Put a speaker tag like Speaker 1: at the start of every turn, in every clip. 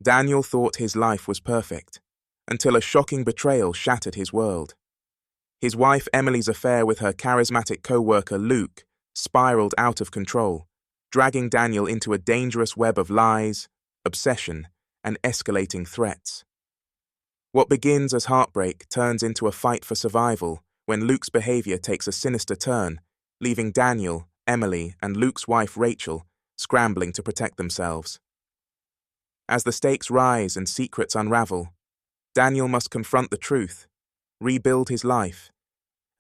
Speaker 1: Daniel thought his life was perfect, until a shocking betrayal shattered his world. His wife Emily's affair with her charismatic coworker Luke spiraled out of control, dragging Daniel into a dangerous web of lies, obsession, and escalating threats. What begins as heartbreak turns into a fight for survival when Luke's behavior takes a sinister turn, leaving Daniel, Emily, and Luke's wife Rachel scrambling to protect themselves. As the stakes rise and secrets unravel, Daniel must confront the truth, rebuild his life,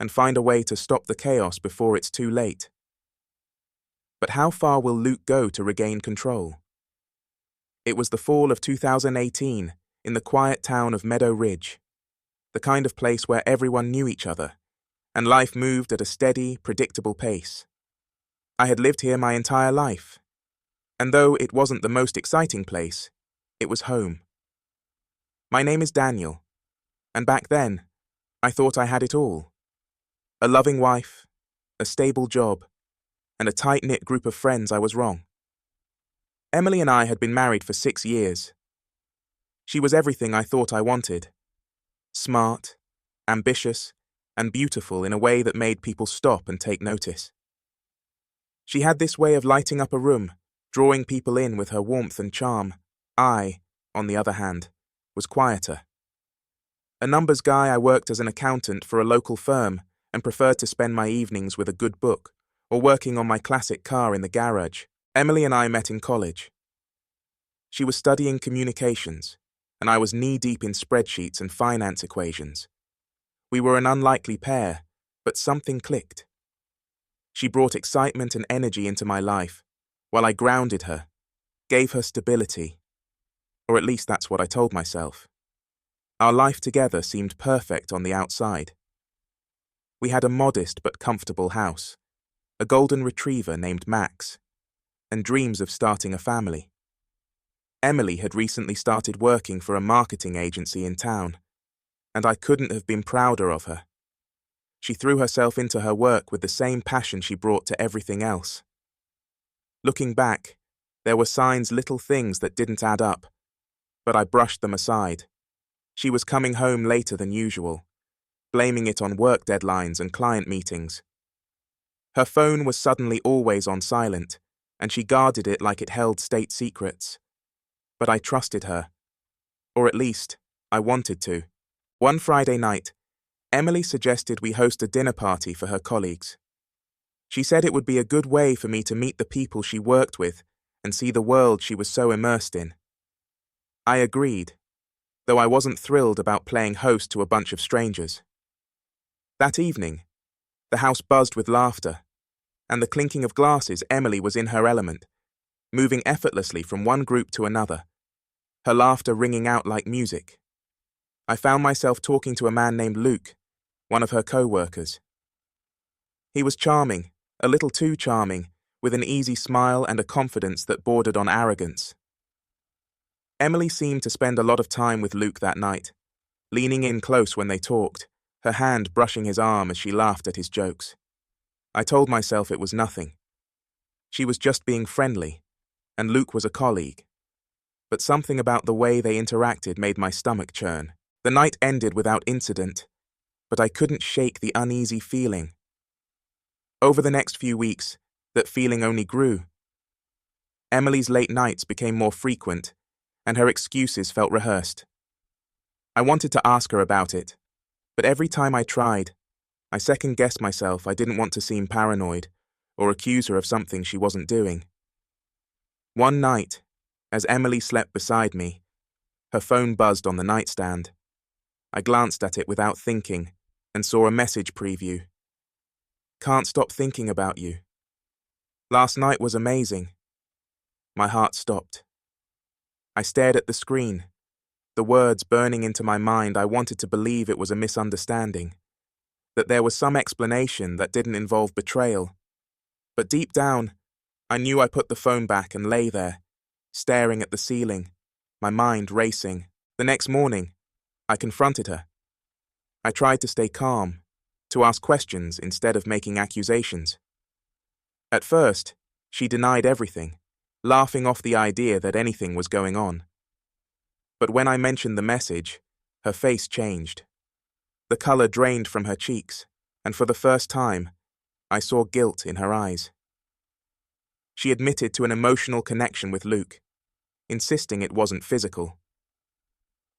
Speaker 1: and find a way to stop the chaos before it's too late. But how far will Luke go to regain control? It was the fall of 2018 in the quiet town of Meadow Ridge, the kind of place where everyone knew each other, and life moved at a steady, predictable pace. I had lived here my entire life, and though it wasn't the most exciting place, it was home. My name is Daniel, and back then, I thought I had it all. A loving wife, a stable job, and a tight-knit group of friends. I was wrong. Emily and I had been married for 6 years. She was everything I thought I wanted. Smart, ambitious, and beautiful in a way that made people stop and take notice. She had this way of lighting up a room, drawing people in with her warmth and charm. I, on the other hand, was quieter. A numbers guy, I worked as an accountant for a local firm and preferred to spend my evenings with a good book or working on my classic car in the garage. Emily and I met in college. She was studying communications, and I was knee-deep in spreadsheets and finance equations. We were an unlikely pair, but something clicked. She brought excitement and energy into my life, while I grounded her, gave her stability. Or at least that's what I told myself. Our life together seemed perfect on the outside. We had a modest but comfortable house, a golden retriever named Max, and dreams of starting a family. Emily had recently started working for a marketing agency in town, and I couldn't have been prouder of her. She threw herself into her work with the same passion she brought to everything else. Looking back, there were signs, little things that didn't add up, but I brushed them aside. She was coming home later than usual, blaming it on work deadlines and client meetings. Her phone was suddenly always on silent, and she guarded it like it held state secrets. But I trusted her. Or at least, I wanted to. One Friday night, Emily suggested we host a dinner party for her colleagues. She said it would be a good way for me to meet the people she worked with and see the world she was so immersed in. I agreed, though I wasn't thrilled about playing host to a bunch of strangers. That evening, the house buzzed with laughter, and the clinking of glasses. Emily was in her element, moving effortlessly from one group to another, her laughter ringing out like music. I found myself talking to a man named Luke, one of her co-workers. He was charming, a little too charming, with an easy smile and a confidence that bordered on arrogance. Emily seemed to spend a lot of time with Luke that night, leaning in close when they talked, her hand brushing his arm as she laughed at his jokes. I told myself it was nothing. She was just being friendly, and Luke was a colleague. But something about the way they interacted made my stomach churn. The night ended without incident, but I couldn't shake the uneasy feeling. Over the next few weeks, that feeling only grew. Emily's late nights became more frequent, and her excuses felt rehearsed. I wanted to ask her about it, but every time I tried, I second-guessed myself. I didn't want to seem paranoid or accuse her of something she wasn't doing. One night, as Emily slept beside me, her phone buzzed on the nightstand. I glanced at it without thinking and saw a message preview. Can't stop thinking about you. Last night was amazing. My heart stopped. I stared at the screen, the words burning into my mind. I wanted to believe it was a misunderstanding, that there was some explanation that didn't involve betrayal. But deep down, I knew. I put the phone back and lay there, staring at the ceiling, my mind racing. The next morning, I confronted her. I tried to stay calm, to ask questions instead of making accusations. At first, she denied everything, laughing off the idea that anything was going on. But when I mentioned the message, her face changed. The color drained from her cheeks, and for the first time, I saw guilt in her eyes. She admitted to an emotional connection with Luke, insisting it wasn't physical.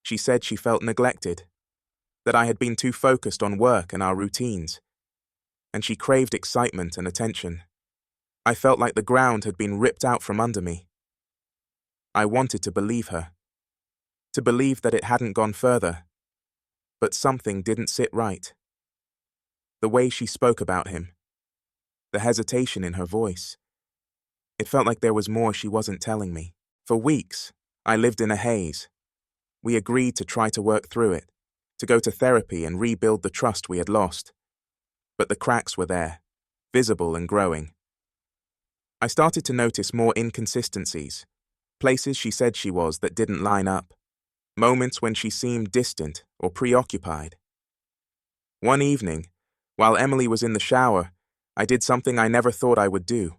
Speaker 1: She said she felt neglected, that I had been too focused on work and our routines, and she craved excitement and attention. I felt like the ground had been ripped out from under me. I wanted to believe her, to believe that it hadn't gone further, but something didn't sit right. The way she spoke about him, the hesitation in her voice. It felt like there was more she wasn't telling me. For weeks, I lived in a haze. We agreed to try to work through it, to go to therapy and rebuild the trust we had lost. But the cracks were there, visible and growing. I started to notice more inconsistencies, places she said she was that didn't line up, moments when she seemed distant or preoccupied. One evening, while Emily was in the shower, I did something I never thought I would do.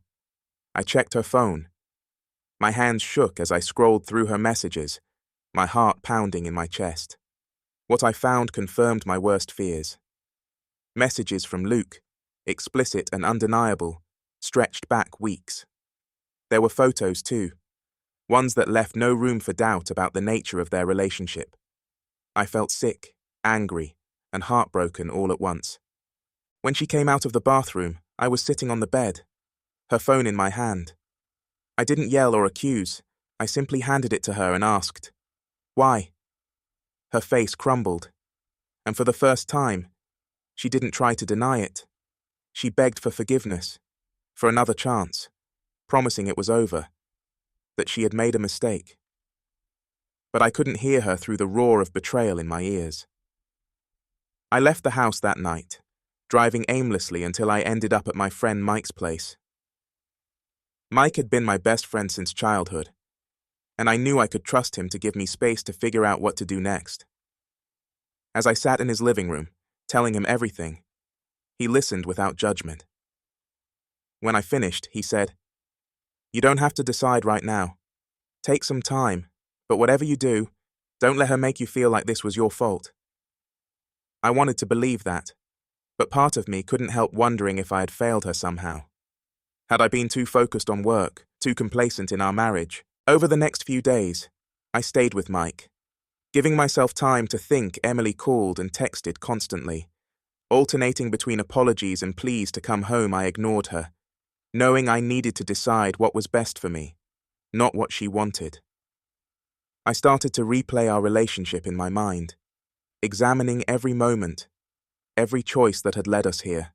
Speaker 1: I checked her phone. My hands shook as I scrolled through her messages, my heart pounding in my chest. What I found confirmed my worst fears. Messages from Luke, explicit and undeniable, stretched back weeks. There were photos too, ones that left no room for doubt about the nature of their relationship. I felt sick, angry, and heartbroken all at once. When she came out of the bathroom, I was sitting on the bed, her phone in my hand. I didn't yell or accuse, I simply handed it to her and asked, "Why?" Her face crumbled, and for the first time, she didn't try to deny it. She begged for forgiveness, for another chance, promising it was over, that she had made a mistake. But I couldn't hear her through the roar of betrayal in my ears. I left the house that night, driving aimlessly until I ended up at my friend Mike's place. Mike had been my best friend since childhood, and I knew I could trust him to give me space to figure out what to do next. As I sat in his living room, telling him everything, he listened without judgment. When I finished, he said, "You don't have to decide right now. Take some time, but whatever you do, don't let her make you feel like this was your fault." I wanted to believe that, but part of me couldn't help wondering if I had failed her somehow. Had I been too focused on work, too complacent in our marriage? Over the next few days, I stayed with Mike, giving myself time to think. Emily called and texted constantly. Alternating between apologies and pleas to come home, I ignored her, knowing I needed to decide what was best for me, not what she wanted. I started to replay our relationship in my mind, examining every moment, every choice that had led us here.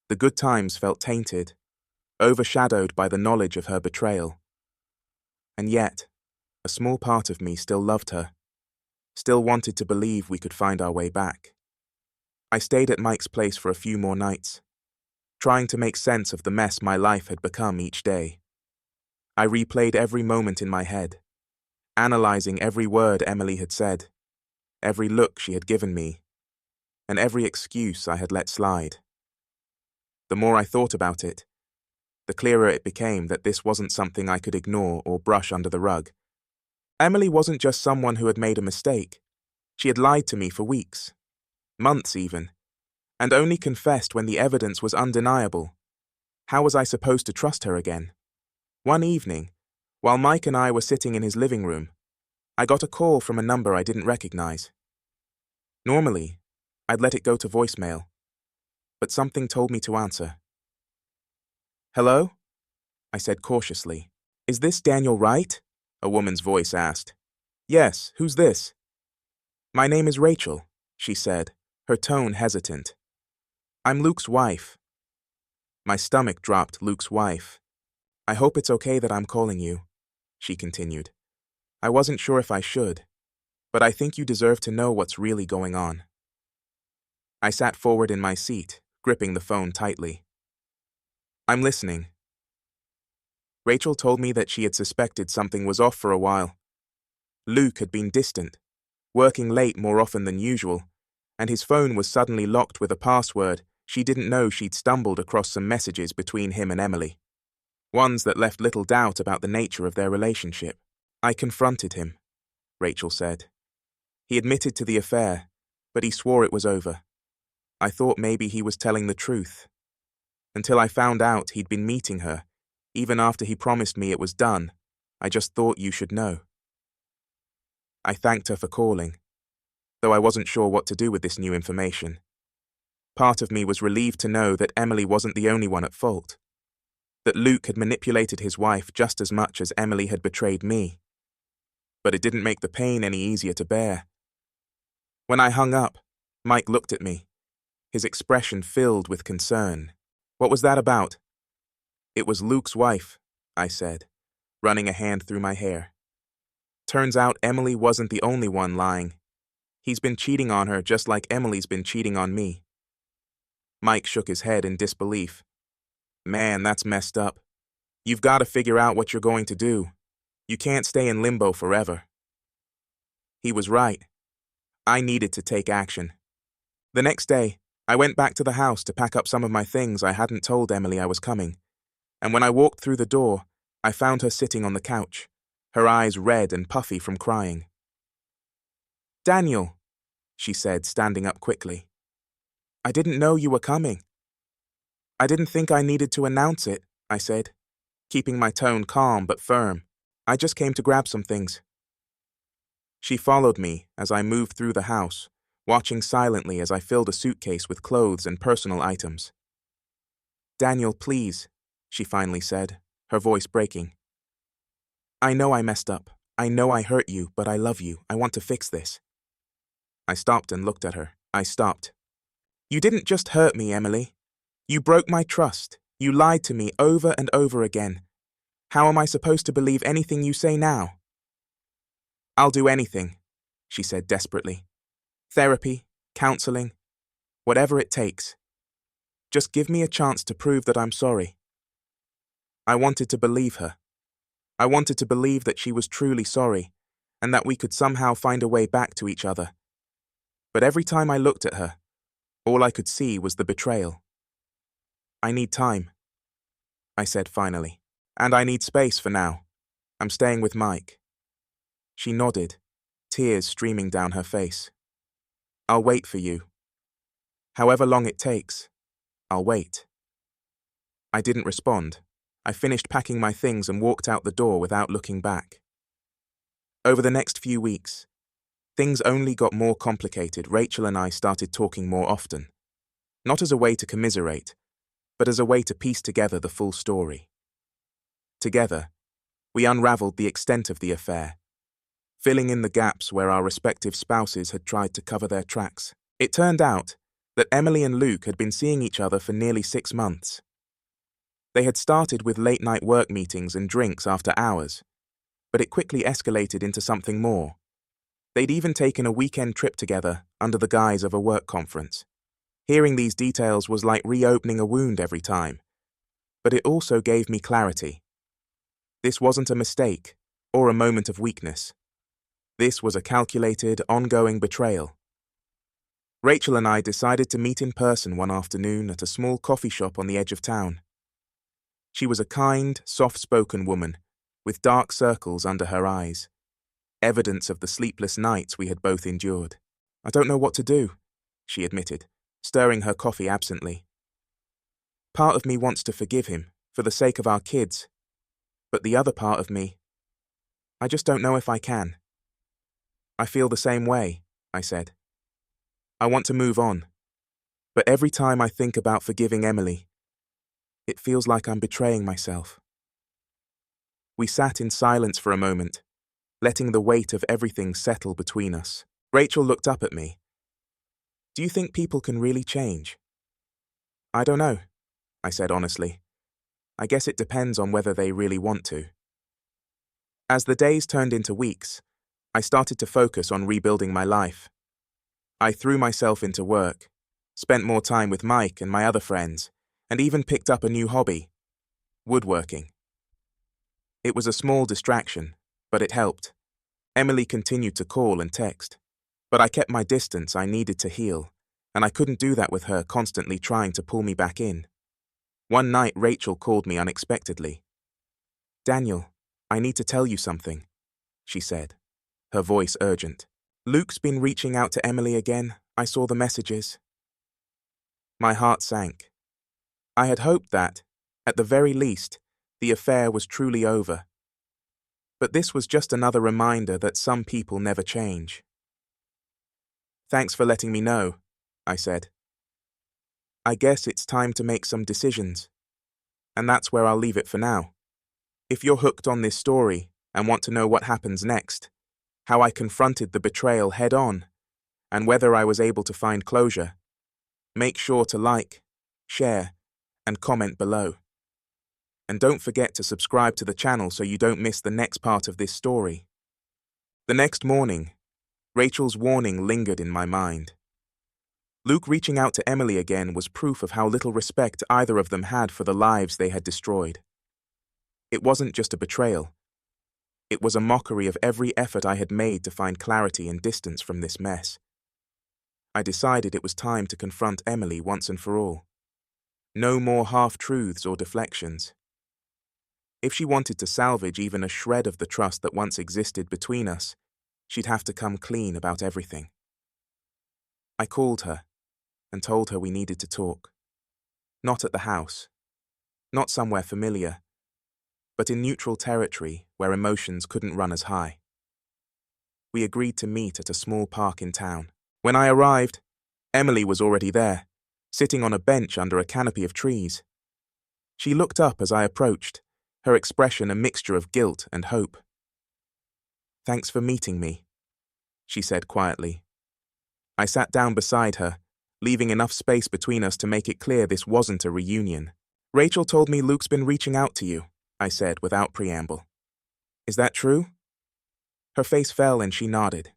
Speaker 1: The good times felt tainted, overshadowed by the knowledge of her betrayal. And yet, a small part of me still loved her, still wanted to believe we could find our way back. I stayed at Mike's place for a few more nights, trying to make sense of the mess my life had become each day. I replayed every moment in my head, analyzing every word Emily had said, every look she had given me, and every excuse I had let slide. The more I thought about it, the clearer it became that this wasn't something I could ignore or brush under the rug. Emily wasn't just someone who had made a mistake. She had lied to me for weeks, months even, and only confessed when the evidence was undeniable. How was I supposed to trust her again? One evening, while Mike and I were sitting in his living room, I got a call from a number I didn't recognize. Normally, I'd let it go to voicemail, but something told me to answer. "Hello?" I said cautiously. "Is this Daniel Wright?" a woman's voice asked. "Yes, who's this?" "My name is Rachel," she said, her tone hesitant. "I'm Luke's wife." My stomach dropped. Luke's wife. "I hope it's okay that I'm calling you," she continued. "I wasn't sure if I should, but I think you deserve to know what's really going on." I sat forward in my seat, gripping the phone tightly. "I'm listening." Rachel told me that she had suspected something was off for a while. Luke had been distant, working late more often than usual, and his phone was suddenly locked with a password. She didn't know she'd stumbled across some messages between him and Emily, ones that left little doubt about the nature of their relationship. I confronted him. Rachel said. He admitted to the affair, but he swore it was over. I thought maybe he was telling the truth. Until I found out he'd been meeting her, even after he promised me it was done, I just thought you should know. I thanked her for calling, though I wasn't sure what to do with this new information. Part of me was relieved to know that Emily wasn't the only one at fault, that Luke had manipulated his wife just as much as Emily had betrayed me. But it didn't make the pain any easier to bear. When I hung up, Mike looked at me, his expression filled with concern. What was that about? It was Luke's wife, I said, running a hand through my hair. Turns out Emily wasn't the only one lying. He's been cheating on her just like Emily's been cheating on me. Mike shook his head in disbelief. Man, that's messed up. You've got to figure out what you're going to do. You can't stay in limbo forever. He was right. I needed to take action. The next day, I went back to the house to pack up some of my things I hadn't told Emily I was coming, and when I walked through the door, I found her sitting on the couch, her eyes red and puffy from crying. "Daniel," she said, standing up quickly. "I didn't know you were coming." "I didn't think I needed to announce it," I said, keeping my tone calm but firm. "I just came to grab some things." She followed me as I moved through the house, watching silently as I filled a suitcase with clothes and personal items. "Daniel, please," she finally said, her voice breaking. "I know I messed up. I know I hurt you, but I love you. I want to fix this." I stopped and looked at her. I stopped. "You didn't just hurt me, Emily. You broke my trust. You lied to me over and over again. How am I supposed to believe anything you say now?" "I'll do anything," she said desperately. "Therapy, counseling, whatever it takes. Just give me a chance to prove that I'm sorry." I wanted to believe her. I wanted to believe that she was truly sorry, and that we could somehow find a way back to each other. But every time I looked at her, all I could see was the betrayal. "I need time," I said finally. "And I need space for now. I'm staying with Mike." She nodded, tears streaming down her face. "I'll wait for you. However long it takes, I'll wait." I didn't respond. I finished packing my things and walked out the door without looking back. Over the next few weeks, things only got more complicated. Rachel and I started talking more often, not as a way to commiserate, but as a way to piece together the full story. Together, we unraveled the extent of the affair, filling in the gaps where our respective spouses had tried to cover their tracks. It turned out that Emily and Luke had been seeing each other for nearly 6 months. They had started with late-night work meetings and drinks after hours, but it quickly escalated into something more. They'd even taken a weekend trip together under the guise of a work conference. Hearing these details was like reopening a wound every time, but it also gave me clarity. This wasn't a mistake or a moment of weakness. This was a calculated, ongoing betrayal. Rachel and I decided to meet in person one afternoon at a small coffee shop on the edge of town. She was a kind, soft-spoken woman, with dark circles under her eyes, evidence of the sleepless nights we had both endured. "I don't know what to do," she admitted, stirring her coffee absently. "Part of me wants to forgive him, for the sake of our kids, but the other part of me, I just don't know if I can." "I feel the same way," I said. "I want to move on, but every time I think about forgiving Emily, it feels like I'm betraying myself." We sat in silence for a moment, letting the weight of everything settle between us. Rachel looked up at me. "Do you think people can really change?" "I don't know," I said honestly. "I guess it depends on whether they really want to." As the days turned into weeks, I started to focus on rebuilding my life. I threw myself into work, spent more time with Mike and my other friends, and even picked up a new hobby: woodworking. It was a small distraction, but it helped. Emily continued to call and text, but I kept my distance. I needed to heal, and I couldn't do that with her constantly trying to pull me back in. One night, Rachel called me unexpectedly. "Daniel, I need to tell you something," she said. her voice urgent. Luke's been reaching out to Emily again. I saw the messages. My heart sank. I had hoped that, at the very least, the affair was truly over. But this was just another reminder that some people never change. Thanks for letting me know, I said. I guess it's time to make some decisions. And that's where I'll leave it for now. If you're hooked on this story and want to know what happens next, how I confronted the betrayal head-on, and whether I was able to find closure, make sure to like, share, and comment below. And don't forget to subscribe to the channel so you don't miss the next part of this story. The next morning, Rachel's warning lingered in my mind. Luke reaching out to Emily again was proof of how little respect either of them had for the lives they had destroyed. It wasn't just a betrayal. It was a mockery of every effort I had made to find clarity and distance from this mess. I decided it was time to confront Emily once and for all. No more half-truths or deflections. If she wanted to salvage even a shred of the trust that once existed between us, she'd have to come clean about everything. I called her and told her we needed to talk. Not at the house, not somewhere familiar, but in neutral territory where emotions couldn't run as high. We agreed to meet at a small park in town. When I arrived, Emily was already there, sitting on a bench under a canopy of trees. She looked up as I approached, her expression a mixture of guilt and hope. "Thanks for meeting me," she said quietly. I sat down beside her, leaving enough space between us to make it clear this wasn't a reunion. "Rachel told me Luke's been reaching out to you," I said without preamble. "Is that true?" Her face fell and she nodded.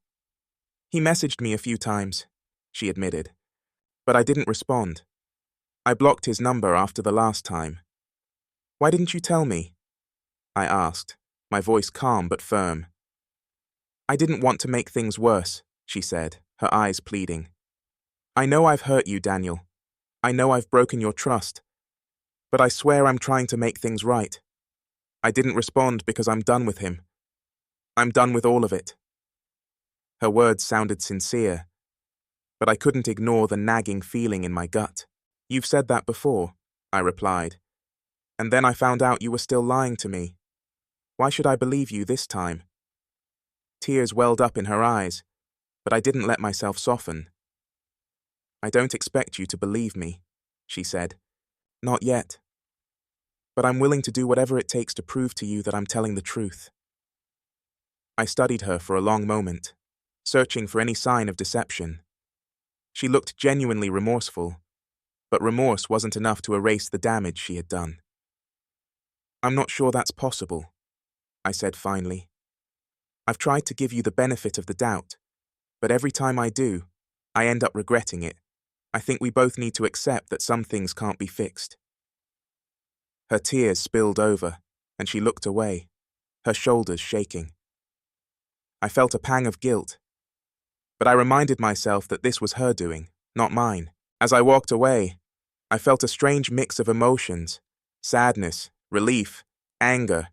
Speaker 1: "He messaged me a few times," she admitted, "but I didn't respond. I blocked his number after the last time." "Why didn't you tell me?" I asked, my voice calm but firm. "I didn't want to make things worse," she said, her eyes pleading. "I know I've hurt you, Daniel. I know I've broken your trust. But I swear I'm trying to make things right. I didn't respond because I'm done with him. I'm done with all of it." Her words sounded sincere, but I couldn't ignore the nagging feeling in my gut. "You've said that before," I replied. "And then I found out you were still lying to me. Why should I believe you this time?" Tears welled up in her eyes, but I didn't let myself soften. "I don't expect you to believe me," she said. "Not yet. But I'm willing to do whatever it takes to prove to you that I'm telling the truth." I studied her for a long moment, searching for any sign of deception. She looked genuinely remorseful, but remorse wasn't enough to erase the damage she had done. "I'm not sure that's possible," I said finally. "I've tried to give you the benefit of the doubt, but every time I do, I end up regretting it. I think we both need to accept that some things can't be fixed." Her tears spilled over, and she looked away, her shoulders shaking. I felt a pang of guilt, but I reminded myself that this was her doing, not mine. As I walked away, I felt a strange mix of emotions: sadness, relief, anger,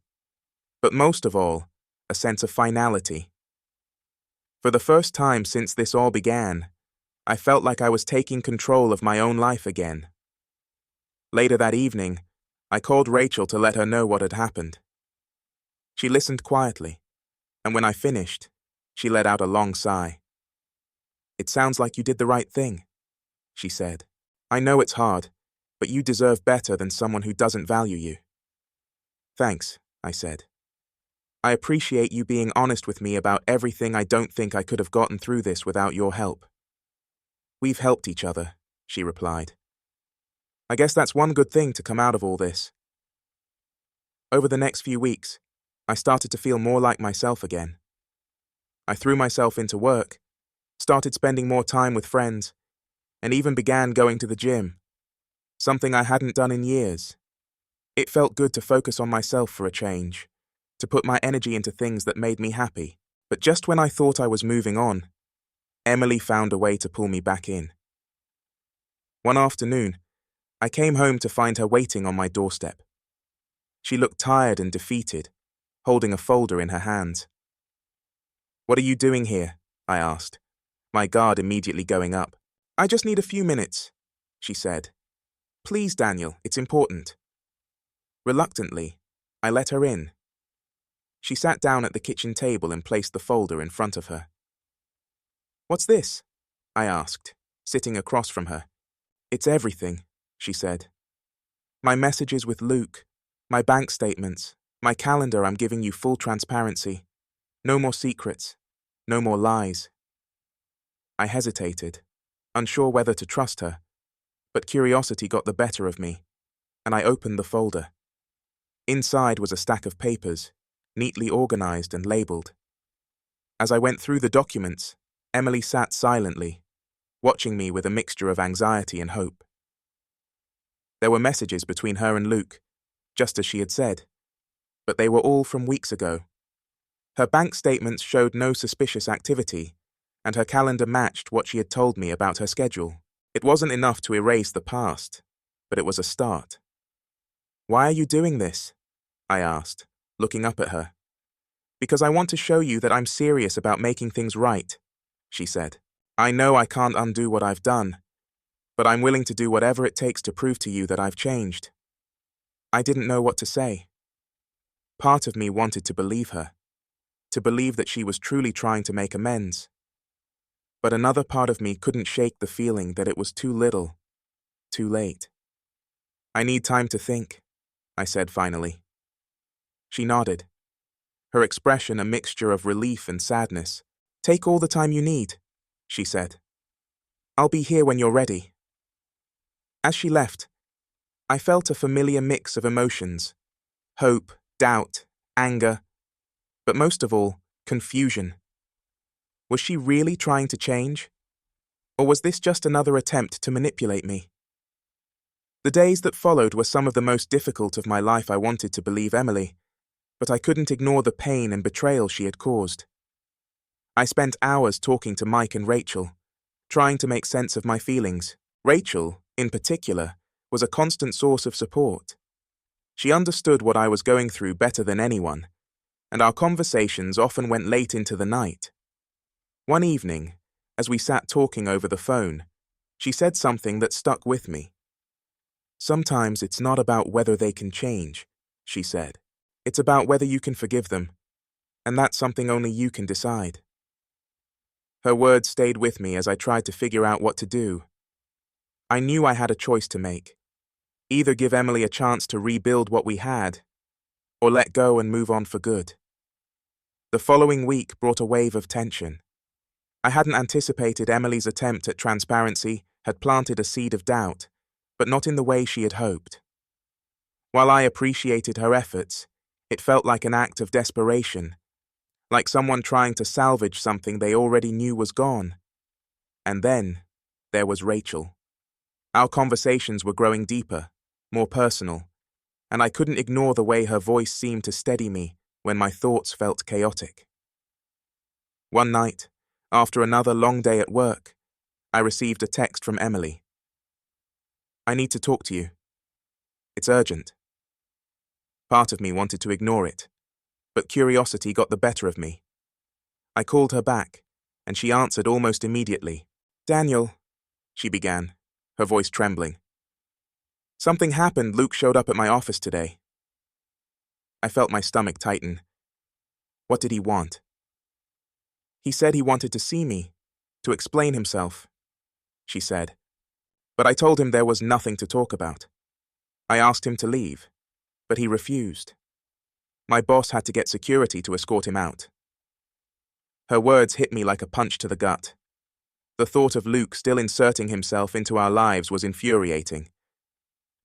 Speaker 1: but most of all, a sense of finality. For the first time since this all began, I felt like I was taking control of my own life again. Later that evening, I called Rachel to let her know what had happened. She listened quietly, and when I finished, she let out a long sigh. "It sounds like you did the right thing," she said. "I know it's hard, but you deserve better than someone who doesn't value you." "Thanks," I said. "I appreciate you being honest with me about everything. I don't think I could have gotten through this without your help." "We've helped each other," she replied. "I guess that's one good thing to come out of all this." Over the next few weeks, I started to feel more like myself again. I threw myself into work, started spending more time with friends, and even began going to the gym, something I hadn't done in years. It felt good to focus on myself for a change, to put my energy into things that made me happy. But just when I thought I was moving on, Emily found a way to pull me back in. One afternoon, I came home to find her waiting on my doorstep. She looked tired and defeated, holding a folder in her hands. What are you doing here? I asked, my guard immediately going up. I just need a few minutes, she said. Please, Daniel, it's important. Reluctantly, I let her in. She sat down at the kitchen table and placed the folder in front of her. What's this? I asked, sitting across from her. It's everything, she said. My messages with Luke, my bank statements, my calendar. I'm giving you full transparency. No more secrets, no more lies. I hesitated, unsure whether to trust her, but curiosity got the better of me, and I opened the folder. Inside was a stack of papers, neatly organized and labeled. As I went through the documents, Emily sat silently, watching me with a mixture of anxiety and hope. There were messages between her and Luke, just as she had said, but they were all from weeks ago. Her bank statements showed no suspicious activity, and her calendar matched what she had told me about her schedule. It wasn't enough to erase the past, but it was a start. Why are you doing this? I asked, looking up at her. Because I want to show you that I'm serious about making things right, she said. I know I can't undo what I've done, but I'm willing to do whatever it takes to prove to you that I've changed. I didn't know what to say. Part of me wanted to believe her, to believe that she was truly trying to make amends. But another part of me couldn't shake the feeling that it was too little, too late. I need time to think, I said finally. She nodded, her expression a mixture of relief and sadness. Take all the time you need, she said. I'll be here when you're ready. As she left, I felt a familiar mix of emotions: hope, doubt, anger, but most of all, confusion. Was she really trying to change? Or was this just another attempt to manipulate me? The days that followed were some of the most difficult of my life. I wanted to believe Emily, but I couldn't ignore the pain and betrayal she had caused. I spent hours talking to Mike and Rachel, trying to make sense of my feelings. Rachel, in particular, was a constant source of support. She understood what I was going through better than anyone, and our conversations often went late into the night. One evening, as we sat talking over the phone, she said something that stuck with me. Sometimes it's not about whether they can change, she said. It's about whether you can forgive them, and that's something only you can decide. Her words stayed with me as I tried to figure out what to do. I knew I had a choice to make. Either give Emily a chance to rebuild what we had, or let go and move on for good. The following week brought a wave of tension. I hadn't anticipated Emily's attempt at transparency had planted a seed of doubt, but not in the way she had hoped. While I appreciated her efforts, it felt like an act of desperation, like someone trying to salvage something they already knew was gone. And then, there was Rachel. Our conversations were growing deeper, more personal, and I couldn't ignore the way her voice seemed to steady me when my thoughts felt chaotic. One night, after another long day at work, I received a text from Emily. I need to talk to you. It's urgent. Part of me wanted to ignore it, but curiosity got the better of me. I called her back, and she answered almost immediately. Daniel, she began, her voice trembling. Something happened. Luke showed up at my office today. I felt my stomach tighten. What did he want? He said he wanted to see me, to explain himself, she said. But I told him there was nothing to talk about. I asked him to leave, but he refused. My boss had to get security to escort him out. Her words hit me like a punch to the gut. The thought of Luke still inserting himself into our lives was infuriating.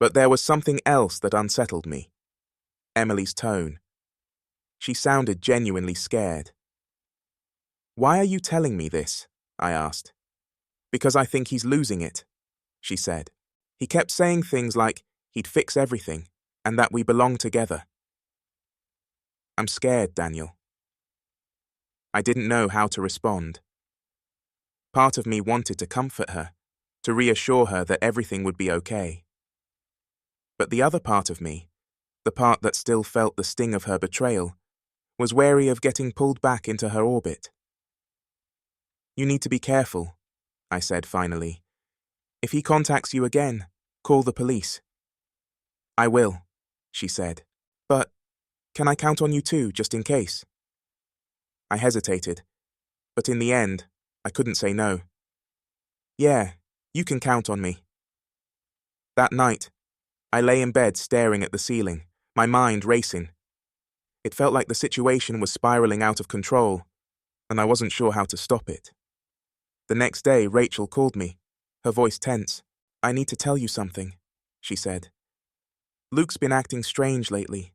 Speaker 1: But there was something else that unsettled me. Emily's tone. She sounded genuinely scared. Why are you telling me this? I asked. Because I think he's losing it, she said. He kept saying things like he'd fix everything and that we belong together. I'm scared, Daniel. I didn't know how to respond. Part of me wanted to comfort her, to reassure her that everything would be okay. But the other part of me, the part that still felt the sting of her betrayal, was wary of getting pulled back into her orbit. You need to be careful, I said finally. If he contacts you again, call the police. I will, she said. But can I count on you too, just in case? I hesitated, but in the end, I couldn't say no. Yeah, you can count on me. That night, I lay in bed staring at the ceiling, my mind racing. It felt like the situation was spiraling out of control, and I wasn't sure how to stop it. The next day, Rachel called me, her voice tense. I need to tell you something, she said. Luke's been acting strange lately.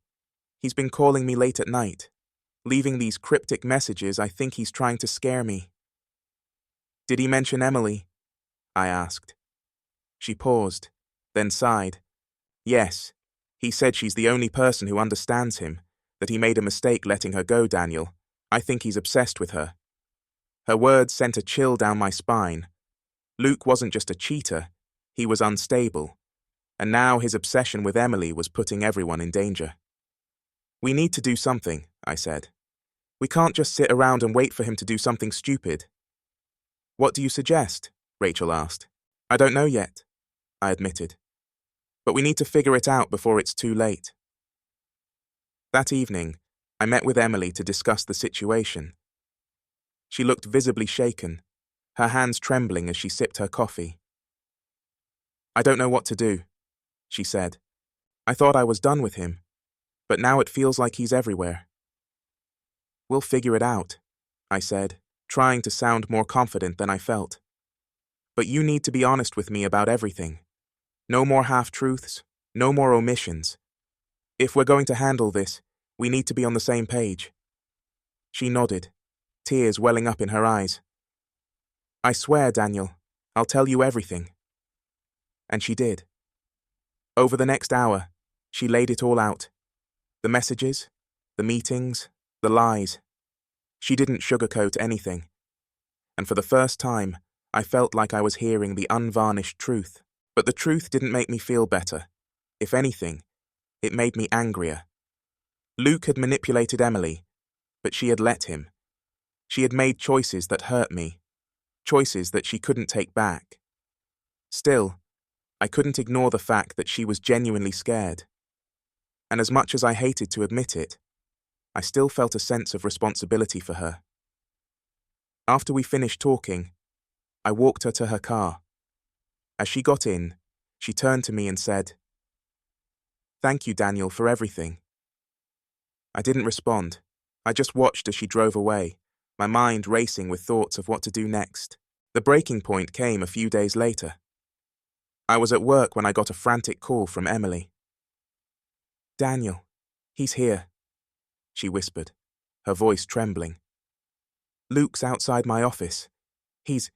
Speaker 1: He's been calling me late at night, leaving these cryptic messages. I think he's trying to scare me. Did he mention Emily? I asked. She paused, then sighed. Yes, he said she's the only person who understands him, that he made a mistake letting her go, Daniel. I think he's obsessed with her. Her words sent a chill down my spine. Luke wasn't just a cheater, he was unstable, and now his obsession with Emily was putting everyone in danger. We need to do something, I said. We can't just sit around and wait for him to do something stupid. What do you suggest? Rachel asked. I don't know yet, I admitted. But we need to figure it out before it's too late. That evening, I met with Emily to discuss the situation. She looked visibly shaken, her hands trembling as she sipped her coffee. I don't know what to do, she said. I thought I was done with him, but now it feels like he's everywhere. We'll figure it out, I said, trying to sound more confident than I felt. But you need to be honest with me about everything. No more half-truths, no more omissions. If we're going to handle this, we need to be on the same page. She nodded, tears welling up in her eyes. I swear, Daniel, I'll tell you everything. And she did. Over the next hour, she laid it all out. The messages, the meetings, the lies. She didn't sugarcoat anything. And for the first time, I felt like I was hearing the unvarnished truth. But the truth didn't make me feel better. If anything, it made me angrier. Luke had manipulated Emily, but she had let him. She had made choices that hurt me, choices that she couldn't take back. Still, I couldn't ignore the fact that she was genuinely scared. And as much as I hated to admit it, I still felt a sense of responsibility for her. After we finished talking, I walked her to her car. As she got in, she turned to me and said, "Thank you, Daniel, for everything." I didn't respond. I just watched as she drove away, my mind racing with thoughts of what to do next. The breaking point came a few days later. I was at work when I got a frantic call from Emily. "Daniel, he's here," she whispered, her voice trembling. "Luke's outside my office. He's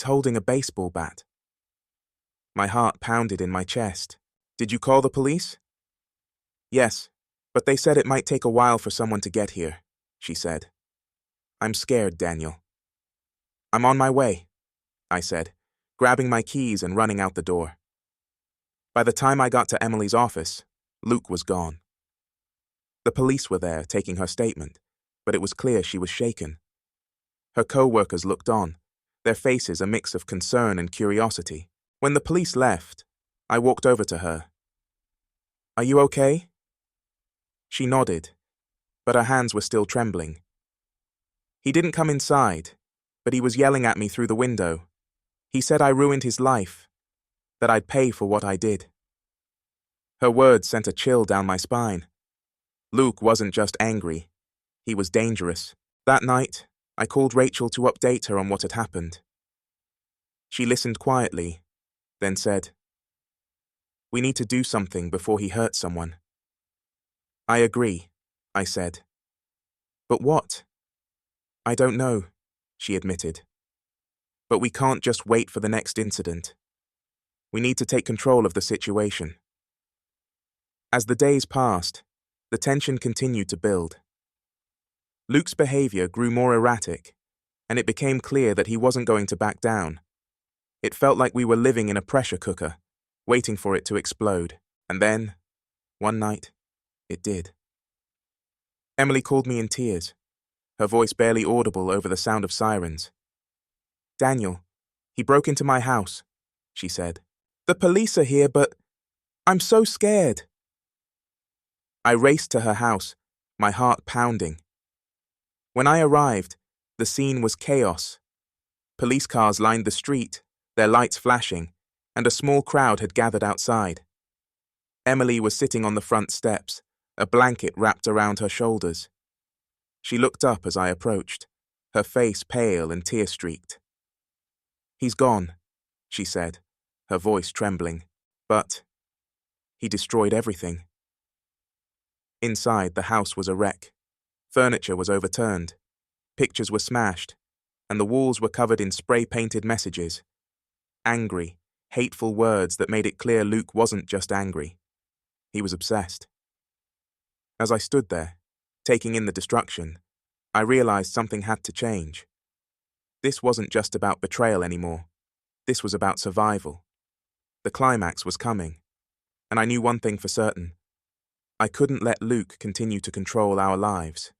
Speaker 1: holding a baseball bat." My heart pounded in my chest. "Did you call the police?" "Yes, but they said it might take a while for someone to get here," she said. "I'm scared, Daniel." "I'm on my way," I said, grabbing my keys and running out the door. By the time I got to Emily's office, Luke was gone. The police were there, taking her statement, but it was clear she was shaken. Her co-workers looked on, their faces a mix of concern and curiosity. When the police left, I walked over to her. "Are you okay?" She nodded, but her hands were still trembling. "He didn't come inside, but he was yelling at me through the window. He said I ruined his life, that I'd pay for what I did." Her words sent a chill down my spine. Luke wasn't just angry, he was dangerous. That night, I called Rachel to update her on what had happened. She listened quietly, then said, "We need to do something before he hurts someone." "I agree," I said. "But what?" "I don't know," she admitted. "But we can't just wait for the next incident. We need to take control of the situation." As the days passed, the tension continued to build. Luke's behavior grew more erratic, and it became clear that he wasn't going to back down. It felt like we were living in a pressure cooker, waiting for it to explode. And then, one night, it did. Emily called me in tears, her voice barely audible over the sound of sirens. "Daniel, he broke into my house," she said. "The police are here, but I'm so scared." I raced to her house, my heart pounding. When I arrived, the scene was chaos. Police cars lined the street, their lights flashing, and a small crowd had gathered outside. Emily was sitting on the front steps, a blanket wrapped around her shoulders. She looked up as I approached, her face pale and tear-streaked. "He's gone," she said, her voice trembling. "But he destroyed everything." Inside, the house was a wreck. Furniture was overturned, pictures were smashed, and the walls were covered in spray-painted messages. Angry, hateful words that made it clear Luke wasn't just angry. He was obsessed. As I stood there, taking in the destruction, I realized something had to change. This wasn't just about betrayal anymore. This was about survival. The climax was coming, and I knew one thing for certain. I couldn't let Luke continue to control our lives.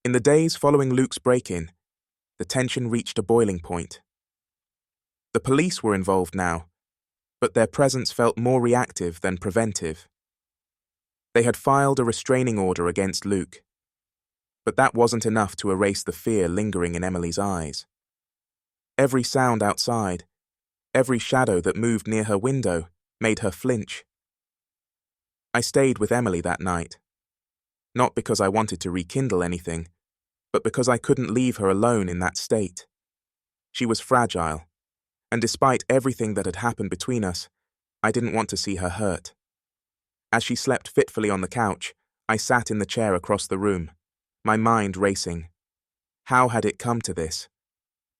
Speaker 1: In the days following Luke's break-in, the tension reached a boiling point. The police were involved now, but their presence felt more reactive than preventive. They had filed a restraining order against Luke, but that wasn't enough to erase the fear lingering in Emily's eyes. Every sound outside, every shadow that moved near her window, made her flinch. I stayed with Emily that night, not because I wanted to rekindle anything, but because I couldn't leave her alone in that state. She was fragile, and despite everything that had happened between us, I didn't want to see her hurt. As she slept fitfully on the couch, I sat in the chair across the room, my mind racing. How had it come to this?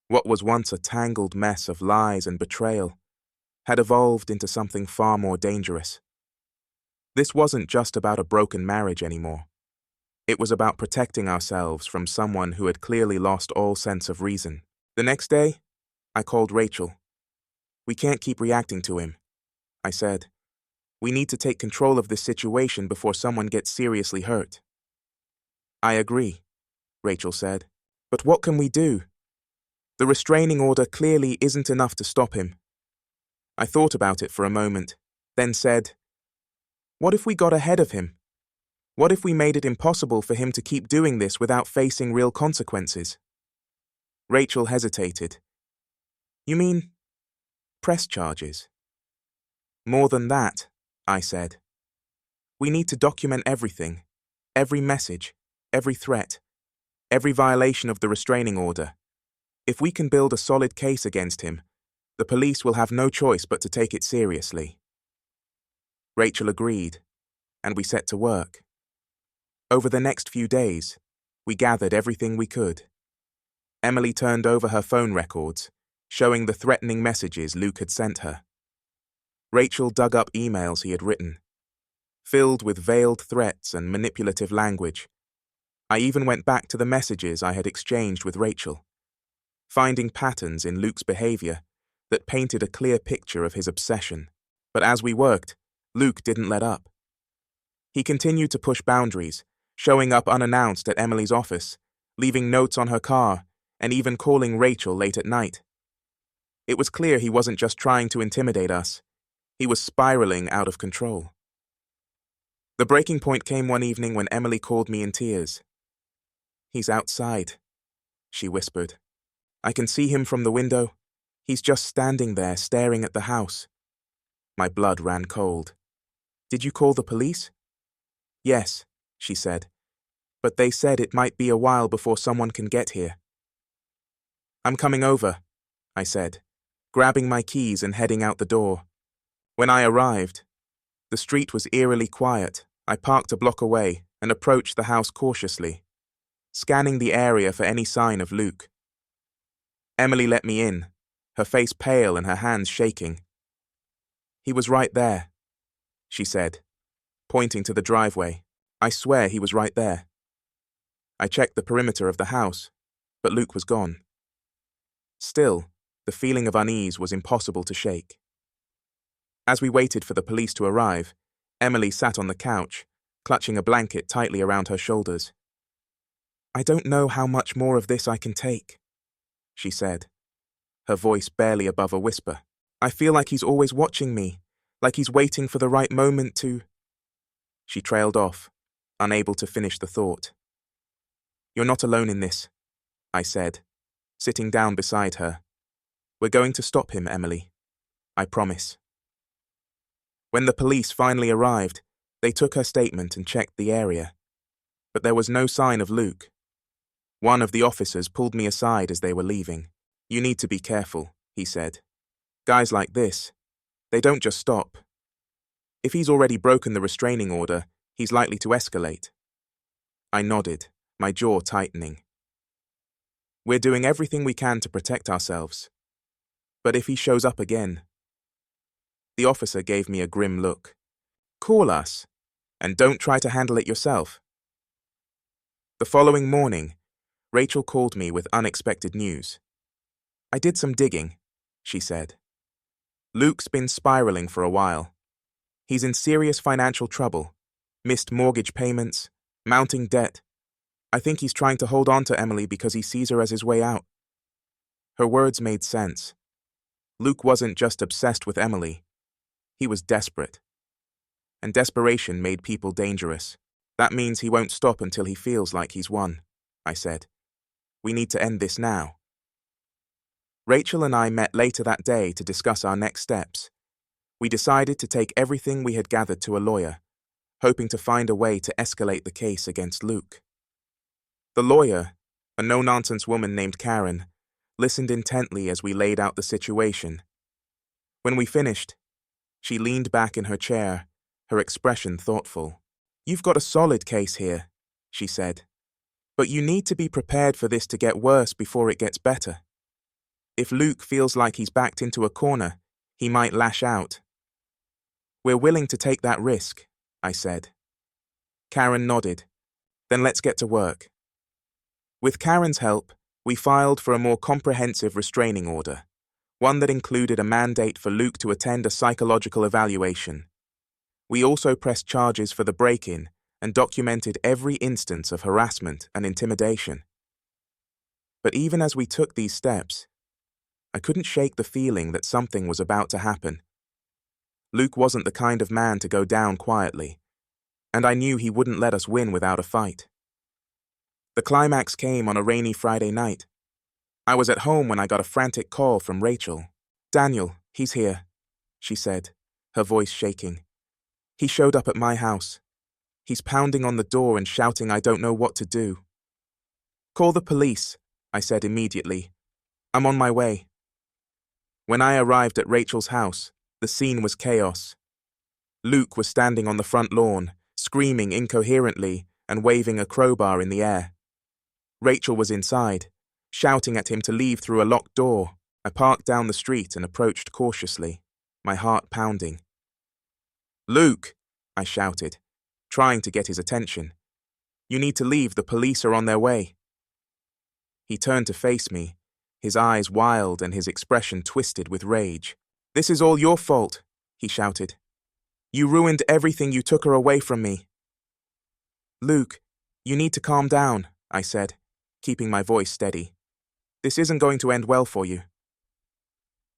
Speaker 1: What was once a tangled mess of lies and betrayal had evolved into something far more dangerous. This wasn't just about a broken marriage anymore. It was about protecting ourselves from someone who had clearly lost all sense of reason. The next day, I called Rachel. "We can't keep reacting to him," I said. "We need to take control of this situation before someone gets seriously hurt." "I agree," Rachel said. "But what can we do? The restraining order clearly isn't enough to stop him." I thought about it for a moment, then said, "What if we got ahead of him? What if we made it impossible for him to keep doing this without facing real consequences?" Rachel hesitated. "You mean press charges?" "More than that," I said. "We need to document everything, every message, every threat, every violation of the restraining order. If we can build a solid case against him, the police will have no choice but to take it seriously." Rachel agreed, and we set to work. Over the next few days, we gathered everything we could. Emily turned over her phone records, showing the threatening messages Luke had sent her. Rachel dug up emails he had written, filled with veiled threats and manipulative language. I even went back to the messages I had exchanged with Rachel, finding patterns in Luke's behavior that painted a clear picture of his obsession. But as we worked, Luke didn't let up. He continued to push boundaries, showing up unannounced at Emily's office, leaving notes on her car, and even calling Rachel late at night. It was clear he wasn't just trying to intimidate us. He was spiraling out of control. The breaking point came one evening when Emily called me in tears. "He's outside," she whispered. "I can see him from the window. He's just standing there staring at the house." My blood ran cold. "Did you call the police?" "Yes," she said, "but they said it might be a while before someone can get here." "I'm coming over," I said, grabbing my keys and heading out the door. When I arrived, the street was eerily quiet. I parked a block away and approached the house cautiously, scanning the area for any sign of Luke. Emily let me in, her face pale and her hands shaking. "He was right there," she said, pointing to the driveway. "I swear he was right there." I checked the perimeter of the house, but Luke was gone. Still, the feeling of unease was impossible to shake. As we waited for the police to arrive, Emily sat on the couch, clutching a blanket tightly around her shoulders. "I don't know how much more of this I can take," she said, her voice barely above a whisper. I feel like he's always watching me, like he's waiting for the right moment to... She trailed off, unable to finish the thought. You're not alone in this, I said, sitting down beside her. We're going to stop him, Emily. I promise. When the police finally arrived, they took her statement and checked the area. But there was no sign of Luke. One of the officers pulled me aside as they were leaving. You need to be careful, he said. Guys like this, they don't just stop. If he's already broken the restraining order, he's likely to escalate. I nodded, my jaw tightening. We're doing everything we can to protect ourselves. But if he shows up again... The officer gave me a grim look. Call us, and don't try to handle it yourself. The following morning, Rachel called me with unexpected news. I did some digging, she said. Luke's been spiraling for a while. He's in serious financial trouble, missed mortgage payments, mounting debt. I think he's trying to hold on to Emily because he sees her as his way out. Her words made sense. Luke wasn't just obsessed with Emily. He was desperate. And desperation made people dangerous. That means he won't stop until he feels like he's won, I said. We need to end this now. Rachel and I met later that day to discuss our next steps. We decided to take everything we had gathered to a lawyer, hoping to find a way to escalate the case against Luke. The lawyer, a no-nonsense woman named Karen, listened intently as we laid out the situation. When we finished, she leaned back in her chair, her expression thoughtful. You've got a solid case here, she said. But you need to be prepared for this to get worse before it gets better. If Luke feels like he's backed into a corner, he might lash out. We're willing to take that risk, I said. Karen nodded. Then let's get to work. With Karen's help, we filed for a more comprehensive restraining order, one that included a mandate for Luke to attend a psychological evaluation. We also pressed charges for the break-in and documented every instance of harassment and intimidation. But even as we took these steps, I couldn't shake the feeling that something was about to happen. Luke wasn't the kind of man to go down quietly, and I knew he wouldn't let us win without a fight. The climax came on a rainy Friday night. I was at home when I got a frantic call from Rachel. Daniel, he's here, she said, her voice shaking. He showed up at my house. He's pounding on the door and shouting I don't know what to do. Call the police, I said immediately. I'm on my way. When I arrived at Rachel's house, the scene was chaos. Luke was standing on the front lawn, screaming incoherently and waving a crowbar in the air. Rachel was inside, shouting at him to leave through a locked door. I parked down the street and approached cautiously, my heart pounding. Luke, I shouted, trying to get his attention. You need to leave, the police are on their way. He turned to face me, his eyes wild and his expression twisted with rage. This is all your fault, he shouted. You ruined everything, you took her away from me. Luke, you need to calm down, I said, keeping my voice steady. This isn't going to end well for you.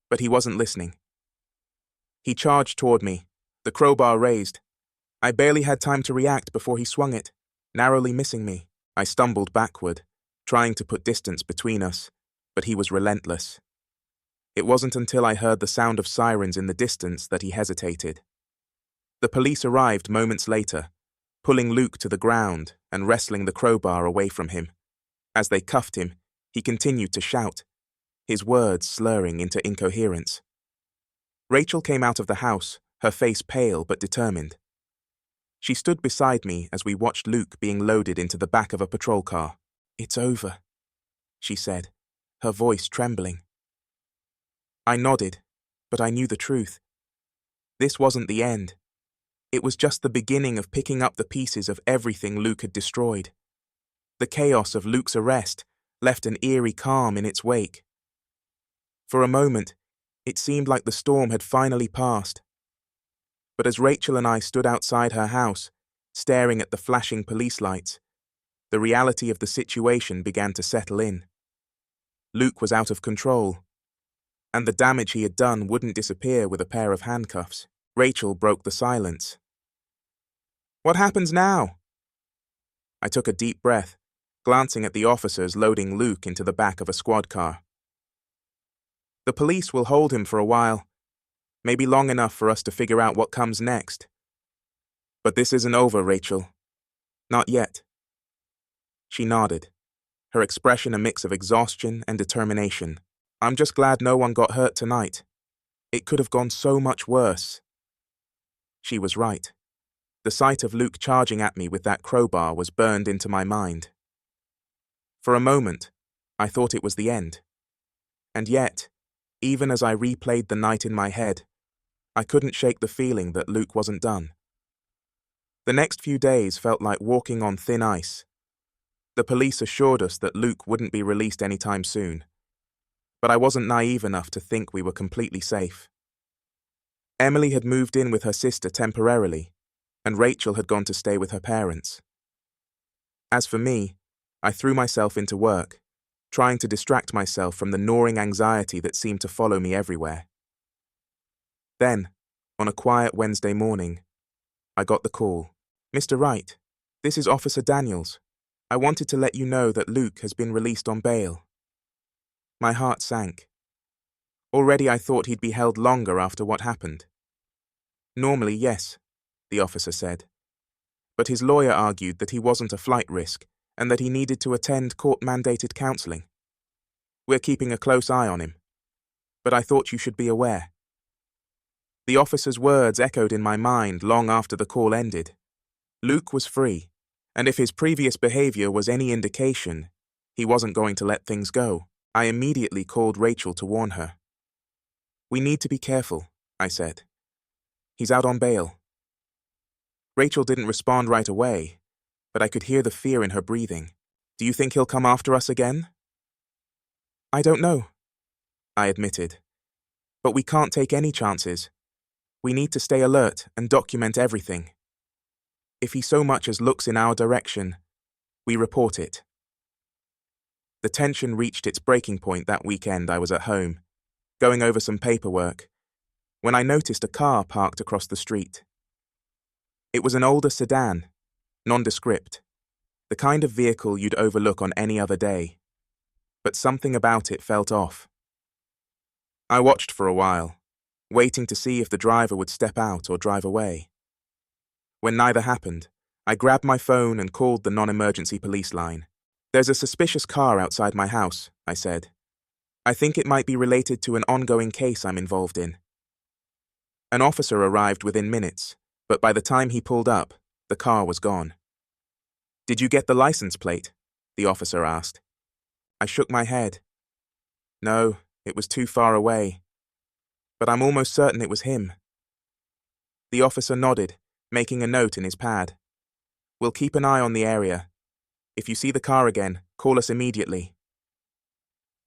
Speaker 1: But he wasn't listening. He charged toward me, the crowbar raised. I barely had time to react before he swung it, narrowly missing me. I stumbled backward, trying to put distance between us, but he was relentless. It wasn't until I heard the sound of sirens in the distance that he hesitated. The police arrived moments later, pulling Luke to the ground and wrestling the crowbar away from him. As they cuffed him, he continued to shout, his words slurring into incoherence. Rachel came out of the house, her face pale but determined. She stood beside me as we watched Luke being loaded into the back of a patrol car. It's over, she said, her voice trembling. I nodded, but I knew the truth. This wasn't the end. It was just the beginning of picking up the pieces of everything Luke had destroyed. The chaos of Luke's arrest left an eerie calm in its wake. For a moment, it seemed like the storm had finally passed. But as Rachel and I stood outside her house, staring at the flashing police lights, the reality of the situation began to settle in. Luke was out of control. and the damage he had done wouldn't disappear with a pair of handcuffs. Rachel broke the silence. "What happens now?" I took a deep breath, glancing at the officers loading Luke into the back of a squad car. "The police will hold him for a while, maybe long enough for us to figure out what comes next. But this isn't over, Rachel. Not yet." She nodded, her expression a mix of exhaustion and determination. "I'm just glad no one got hurt tonight. It could have gone so much worse." She was right. The sight of Luke charging at me with that crowbar was burned into my mind. For a moment, I thought it was the end. And yet, even as I replayed the night in my head, I couldn't shake the feeling that Luke wasn't done. The next few days felt like walking on thin ice. The police assured us that Luke wouldn't be released anytime soon, but I wasn't naive enough to think we were completely safe. Emily had moved in with her sister temporarily, and Rachel had gone to stay with her parents. As for me, I threw myself into work, trying to distract myself from the gnawing anxiety that seemed to follow me everywhere. Then, on a quiet Wednesday morning, I got the call. "Mr. Wright, this is Officer Daniels. I wanted to let you know that Luke has been released on bail." My heart sank. Already I thought he'd be held longer after what happened. "Normally, yes," the officer said. But his lawyer argued that he wasn't a flight risk and that he needed to attend court-mandated counseling. "We're keeping a close eye on him. But I thought you should be aware." The officer's words echoed in my mind long after the call ended. Luke was free, and if his previous behavior was any indication, he wasn't going to let things go. I immediately called Rachel to warn her. "We need to be careful," I said. "He's out on bail." Rachel didn't respond right away, but I could hear the fear in her breathing. "Do you think he'll come after us again?" "I don't know," I admitted. "But we can't take any chances. We need to stay alert and document everything. If he so much as looks in our direction, we report it." The tension reached its breaking point that weekend. I was at home, going over some paperwork, when I noticed a car parked across the street. It was an older sedan, nondescript, the kind of vehicle you'd overlook on any other day. But something about it felt off. I watched for a while, waiting to see if the driver would step out or drive away. When neither happened, I grabbed my phone and called the non-emergency police line. "There's a suspicious car outside my house," I said. "I think it might be related to an ongoing case I'm involved in." An officer arrived within minutes, but by the time he pulled up, the car was gone. "Did you get the license plate?" the officer asked. I shook my head. "No, it was too far away. But I'm almost certain it was him." The officer nodded, making a note in his pad. "We'll keep an eye on the area. If you see the car again, call us immediately."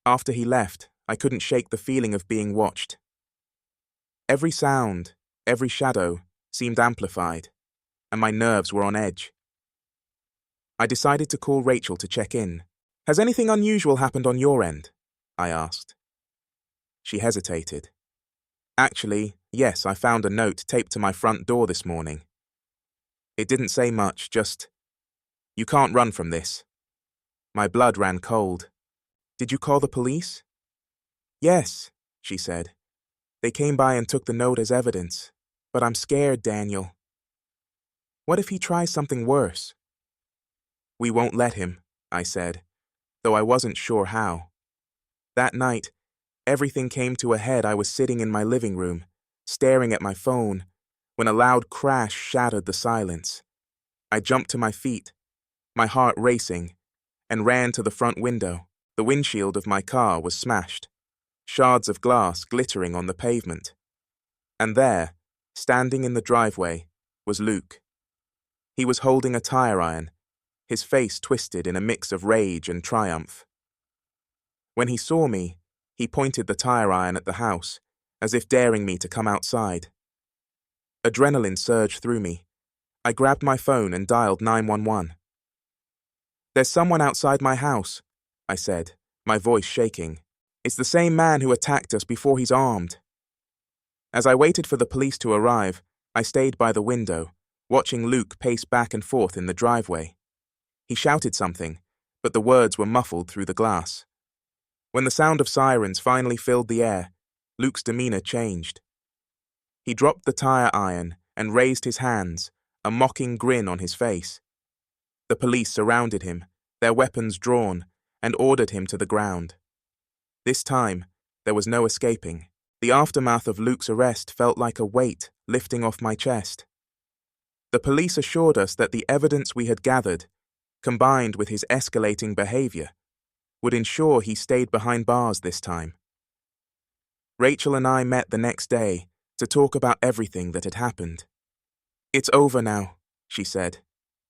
Speaker 1: After he left, I couldn't shake the feeling of being watched. Every sound, every shadow, seemed amplified, and my nerves were on edge. I decided to call Rachel to check in. "Has anything unusual happened on your end?" I asked. She hesitated. "Actually, yes, I found a note taped to my front door this morning. It didn't say much, just, 'You can't run from this.'" My blood ran cold. "Did you call the police?" "Yes," she said. "They came by and took the note as evidence. But I'm scared, Daniel. What if he tries something worse?" "We won't let him," I said, though I wasn't sure how. That night, everything came to a head. I was sitting in my living room, staring at my phone, when a loud crash shattered the silence. I jumped to my feet, my heart racing, and ran to the front window. The windshield of my car was smashed, shards of glass glittering on the pavement. And there, standing in the driveway, was Luke. He was holding a tire iron, his face twisted in a mix of rage and triumph. When he saw me, he pointed the tire iron at the house, as if daring me to come outside. Adrenaline surged through me. I grabbed my phone and dialed 911. "There's someone outside my house," I said, my voice shaking. It's the same man who attacked us before he's armed. As I waited for the police to arrive, I stayed by the window, watching Luke pace back and forth in the driveway. He shouted something, but the words were muffled through the glass. When the sound of sirens finally filled the air, Luke's demeanor changed. He dropped the tire iron and raised his hands, a mocking grin on his face. The police surrounded him, their weapons drawn, and ordered him to the ground. This time, there was no escaping. The aftermath of Luke's arrest felt like a weight lifting off my chest. The police assured us that the evidence we had gathered, combined with his escalating behavior, would ensure he stayed behind bars this time. Rachel and I met the next day to talk about everything that had happened. "It's over now," she said,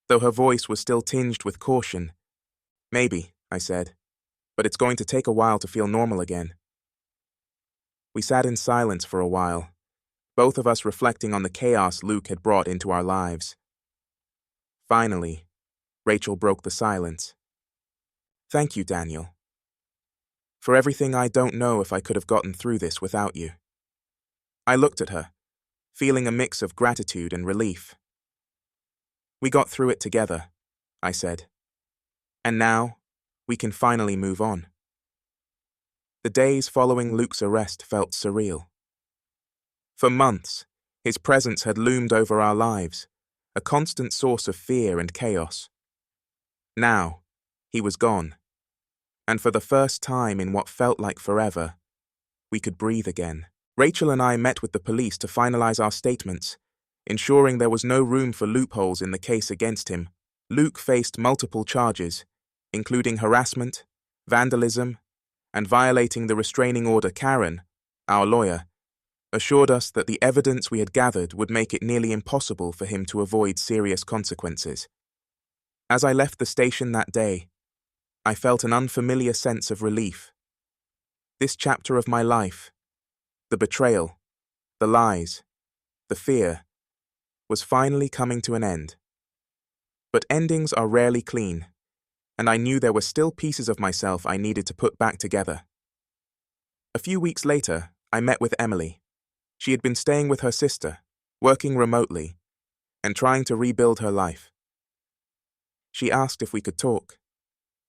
Speaker 1: though her voice was still tinged with caution. "Maybe," I said, "but it's going to take a while to feel normal again." We sat in silence for a while, both of us reflecting on the chaos Luke had brought into our lives. Finally, Rachel broke the silence. "Thank you, Daniel. For everything, I don't know if I could have gotten through this without you." I looked at her, feeling a mix of gratitude and relief. "We got through it together," I said. "And now, we can finally move on." The days following Luke's arrest felt surreal. For months, his presence had loomed over our lives, a constant source of fear and chaos. Now, he was gone, and for the first time in what felt like forever, we could breathe again. Rachel and I met with the police to finalize our statements, ensuring there was no room for loopholes in the case against him. Luke faced multiple charges, including harassment, vandalism, and violating the restraining order. Karen, our lawyer, assured us that the evidence we had gathered would make it nearly impossible for him to avoid serious consequences. As I left the station that day, I felt an unfamiliar sense of relief. This chapter of my life, the betrayal, the lies, the fear, was finally coming to an end. But endings are rarely clean, and I knew there were still pieces of myself I needed to put back together. A few weeks later, I met with Emily. She had been staying with her sister, working remotely, and trying to rebuild her life. She asked if we could talk,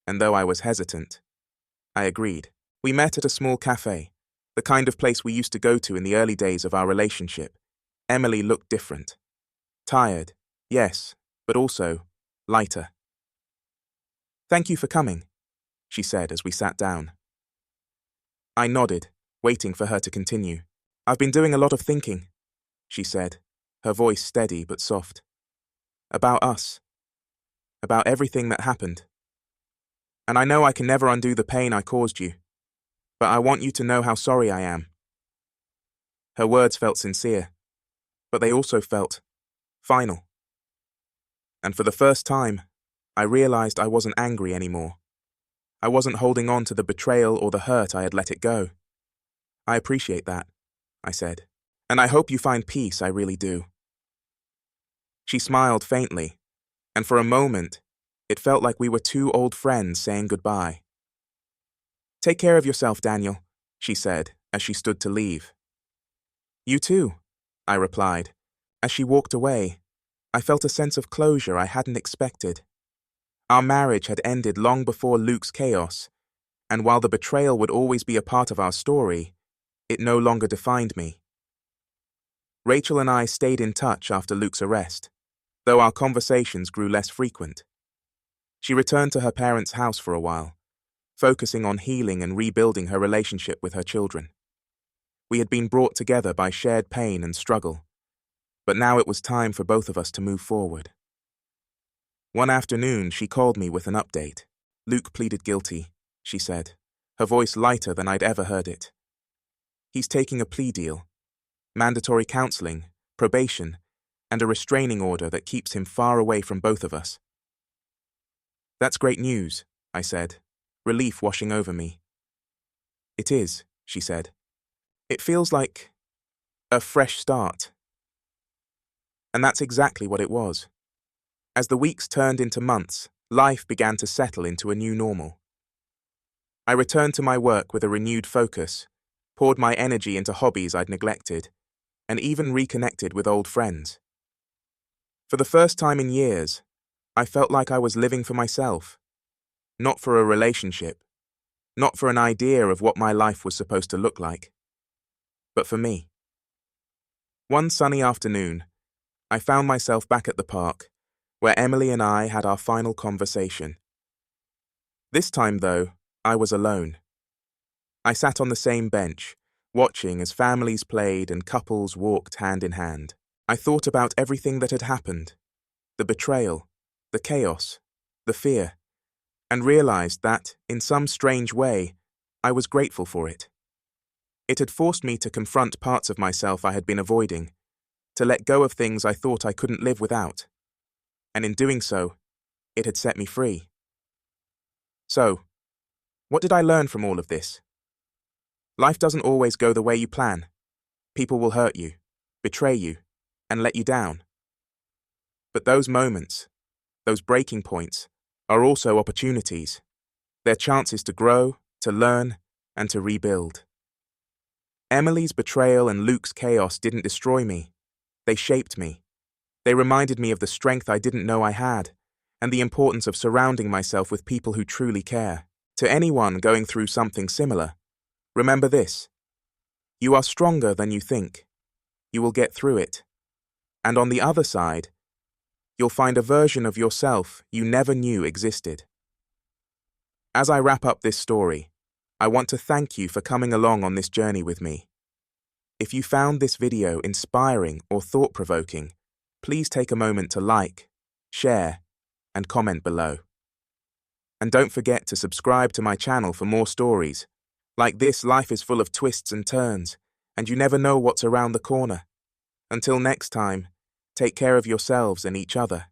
Speaker 1: and though I was hesitant, I agreed. We met at a small cafe, the kind of place we used to go to in the early days of our relationship. Emily looked different. Tired, yes, but also lighter. "Thank you for coming," she said as we sat down. I nodded, waiting for her to continue. "I've been doing a lot of thinking," she said, her voice steady but soft. "About us. About everything that happened. And I know I can never undo the pain I caused you, but I want you to know how sorry I am." Her words felt sincere, but they also felt final. And for the first time, I realized I wasn't angry anymore. I wasn't holding on to the betrayal or the hurt. I had let it go. "I appreciate that," I said, "and I hope you find peace. I really do." She smiled faintly, and for a moment, it felt like we were two old friends saying goodbye. "Take care of yourself, Daniel," she said as she stood to leave. "You too," I replied. As she walked away, I felt a sense of closure I hadn't expected. Our marriage had ended long before Luke's chaos, and while the betrayal would always be a part of our story, it no longer defined me. Rachel and I stayed in touch after Luke's arrest, though our conversations grew less frequent. She returned to her parents' house for a while, focusing on healing and rebuilding her relationship with her children. We had been brought together by shared pain and struggle, but now it was time for both of us to move forward. One afternoon, she called me with an update. "Luke pleaded guilty," she said, her voice lighter than I'd ever heard it. "He's taking a plea deal, mandatory counseling, probation, and a restraining order that keeps him far away from both of us." "That's great news," I said, relief washing over me. "It is," she said. "It feels like a fresh start." And that's exactly what it was. As the weeks turned into months, life began to settle into a new normal. I returned to my work with a renewed focus, poured my energy into hobbies I'd neglected, and even reconnected with old friends. For the first time in years, I felt like I was living for myself, not for a relationship, not for an idea of what my life was supposed to look like, but for me. One sunny afternoon, I found myself back at the park, where Emily and I had our final conversation. This time, though, I was alone. I sat on the same bench, watching as families played and couples walked hand in hand. I thought about everything that had happened, the betrayal, the chaos, the fear, and realized that, in some strange way, I was grateful for it. It had forced me to confront parts of myself I had been avoiding, to let go of things I thought I couldn't live without, and in doing so, it had set me free. So, what did I learn from all of this? Life doesn't always go the way you plan. People will hurt you, betray you, and let you down. But those moments, those breaking points, are also opportunities. They're chances to grow, to learn, and to rebuild. Emily's betrayal and Luke's chaos didn't destroy me. They shaped me. They reminded me of the strength I didn't know I had, and the importance of surrounding myself with people who truly care. To anyone going through something similar, remember this: you are stronger than you think. You will get through it. And on the other side, you'll find a version of yourself you never knew existed. As I wrap up this story, I want to thank you for coming along on this journey with me. If you found this video inspiring or thought-provoking, please take a moment to like, share, and comment below. And don't forget to subscribe to my channel for more stories. Like this, life is full of twists and turns, and you never know what's around the corner. Until next time, take care of yourselves and each other.